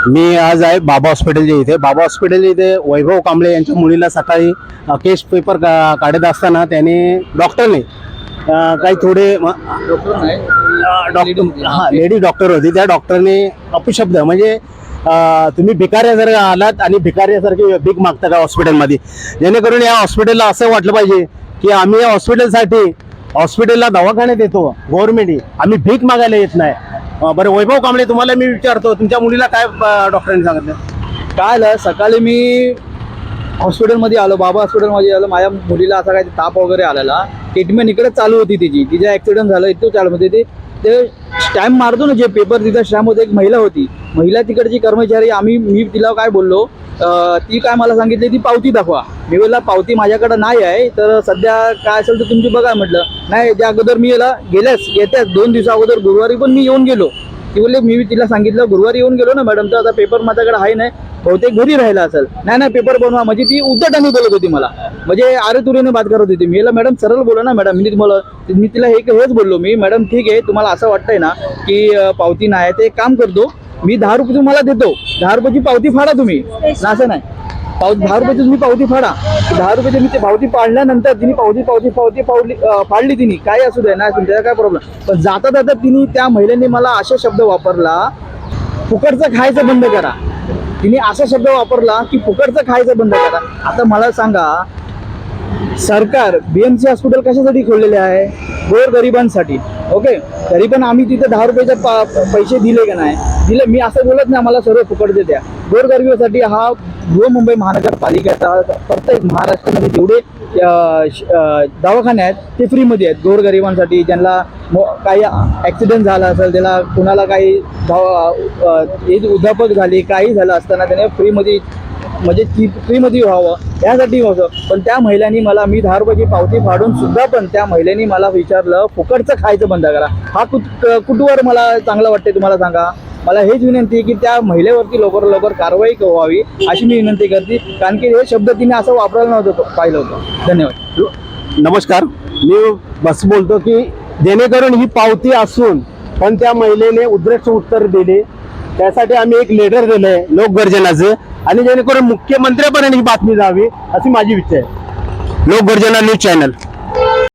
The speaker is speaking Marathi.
मी आज आहे बाबा हॉस्पिटलच्या इथे. बाबा हॉस्पिटलच्या इथे वैभव कांबळे यांच्या मुलीला सकाळी केस पेपर काढत असताना त्याने डॉक्टरने काही थोडे लेडी डॉक्टर होती, त्या डॉक्टरने अपशब्द म्हणजे तुम्ही भिकाऱ्यासारखे आलात आणि भिकाऱ्यासारखे भीक मागता का हॉस्पिटलमध्ये, जेणेकरून या हॉस्पिटलला असं वाटलं पाहिजे की आम्ही या हॉस्पिटलला दवाखान्यात येतो गव्हर्नमेंट, आम्ही भीक मागायला येत नाही. बरं वैभव कांबळे, तुम्हाला मी विचारतो, तुमच्या मुलीला काय डॉक्टरांनी सांगितलं? काय आलं, सकाळी मी हॉस्पिटलमध्ये आलो, बाबा हॉस्पिटलमध्ये आलो. माझ्या मुलीला असा काही ताप वगैरे आलेला, ट्रीटमेंट इकडे चालू होती तिचा ॲक्सिडेंट झालं इथं चालू होते. ते स्टॅम्प मारतो ना जे पेपर, तिथं स्टॅम्प होते. एक महिला होती, महिला तिकडची कर्मचारी. मी तिला काय बोललो, ती काय मला सांगितली, ती पावती दाखवा. मी बोलला पावती माझ्याकडे नाही आहे, तर सध्या काय असेल तर तुमची बघा. म्हटलं नाही, त्या अगोदर मी याला येत्याच 2 दिवसा अगोदर गुरुवारी पण मी येऊन गेलो. ती बोलले, मी तिला सांगितलं गुरुवारी येऊन गेलो ना मॅडम, तर आता पेपर माझ्याकडे आहे नाही, बहुतेक घरी राहिला असेल. नाही पेपर बनवा, म्हणजे ती उद्धटाने बोलत होती मला, म्हणजे आरे तुरीने बात करत होती. मी मॅडम सरळ बोला ना मॅडम. मी तिला हेच बोललो, मी मॅडम ठीक आहे, तुम्हाला असं वाटतंय ना की पावती नाही, ते एक काम करतो, मी 10 रुपये तुम्हाला देतो, 10 रुपयाची पावती फाडा तुम्ही. असं नाही, 10 रुपयाची तुम्ही पावती फाडा. 10 रुपयाची मी ते पावती पाडल्यानंतर तिने पावती फाडली तिने, काय असू दे नाही असू दे, काय प्रॉब्लेम. पण जाता तिने त्या महिलेने मला असा शब्द वापरला, फुकटचं खायचं बंद करा. तिने असा शब्द वापरला की फुकटचं खायचं बंद करा. आता मला सांगा, सरकार BMC हॉस्पिटल कशासाठी खोललेले आहे? गोरगरिबांसाठी. ओके, तरी पण आम्ही तिथे 10 रुपयाचे पैसे दिले का नाही दिले? मी असं बोलत नाही मला सर्व फुकटचे द्या. गोरगरिबासाठी हा बृहन्मुंबई महानगरपालिकेचा प्रत्येक महाराष्ट्रामध्ये जेवढे दवाखाने आहेत ते फ्रीमध्ये आहेत गोरगरिबांसाठी. ज्यांना काही ॲक्सिडेंट झाला असेल, त्याला कुणाला काही उद्यापक झाली, काही झालं असताना त्याने फ्रीमध्ये, म्हणजे ती फ्रीमध्ये व्हावं यासाठी होतं. पण त्या महिलांनी मला, मी 10 रुपयाची पावती फाडून सुद्धा पण त्या महिलेनी मला विचारलं फुकटचं खायचं बंद करा. हा कुठवर मला चांगलं वाटते तुम्हाला सांगा? मला हेच विनंती आहे की त्या महिलेवरती लवकर कारवाई व्हावी अशी मी विनंती करते, कारण की हे शब्द तिने असं वापरायला नव्हतं पाहिलं होतं. धन्यवाद. नमस्कार, मी बस बोलतो की जेणेकरून ही पावती असून पण त्या महिलेने उद्रेक उत्तर दिले, त्यासाठी आम्ही एक लेटर दिलंय लोकगर्जनाचं, आणि जेणेकरून मुख्यमंत्र्यापर्यंत ही बातमी जावी अशी माझी इच्छा आहे. लोकगर्जना न्यूज चॅनल.